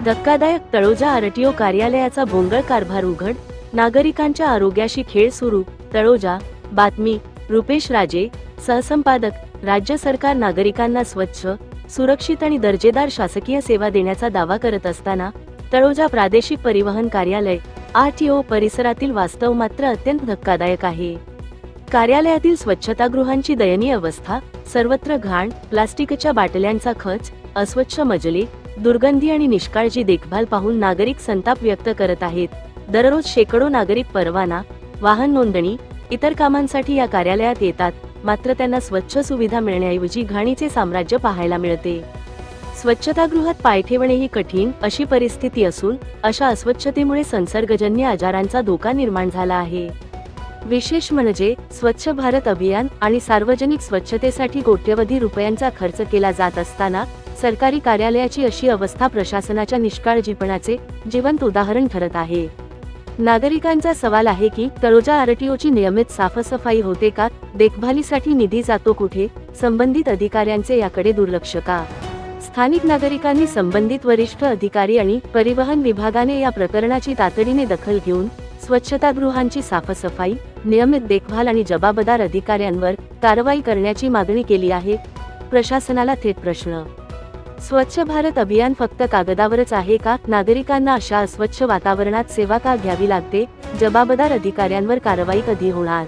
धक्कादायक तळोजा आरटीओ कार्यालयाचा भोंगळ कारभार उघड, नागरिकांच्या आरोग्याशी खेळ सुरू. तळोजा. बातमी रुपेश राजे, सहसंपादक. राज्य सरकार नागरिकांना स्वच्छ, सुरक्षित आणि दर्जेदार शासकीय सेवा देण्याचा दावा करत असताना तळोजा प्रादेशिक परिवहन कार्यालय आरटीओ परिसरातील वास्तव मात्र अत्यंत धक्कादायक आहे. कार्यालयातील स्वच्छतागृहांची दयनीय अवस्था, सर्वत्र घाण, प्लास्टिकच्या बाटल्यांचा खच, अस्वच्छ मजले, दुर्गंधी आणि निष्काळजी देखभाल पाहून नागरिक संताप व्यक्त करत आहेत. दररोज शेकडो नागरिक परवाना, वाहन नोंदणी, इतर कामांसाठी या कार्यालयात येतात, मात्र त्यांना स्वच्छ सुविधा मिळण्याऐवजी घाणीचे साम्राज्य पाहायला मिळते. स्वच्छतागृहात पाय ठेवणेही कठीण अशी परिस्थिती असून अशा अस्वच्छतेमुळे संसर्गजन्य आजारांचा धोका निर्माण झाला आहे. विशेष म्हणजे स्वच्छ भारत अभियान आणि सार्वजनिक स्वच्छतेसाठी कोट्यवधी रुपयांचा खर्च केला जात असताना सरकारी कार्यालयाची अशी अवस्था प्रशासनाच्या निष्काळजीपणाचे जिवंत उदाहरण ठरत आहे. नागरिकांचा सवाल आहे की तळोजा आरटीओची नियमित साफसफाई होते का? देखभालीसाठी निधी जातो कुठे? संबंधित अधिकाऱ्यांचे याकडे दुर्लक्ष का? स्थानिक नागरिकांनी संबंधित वरिष्ठ अधिकारी आणि परिवहन विभागाने या प्रकरणाची तातडीने दखल घेऊन स्वच्छतागृहांची साफसफाई, नियमित देखभाल आणि जबाबदार अधिकाऱ्यांवर कारवाई करण्याची मागणी केली आहे. प्रशासनाला थेट प्रश्न. स्वच्छ भारत अभियान फक्त कागदावरच आहे का? नागरिकांना अशा अस्वच्छ वातावरणात सेवा का घ्यावी लागते? जबाबदार अधिकाऱ्यांवर कारवाई कधी होणार?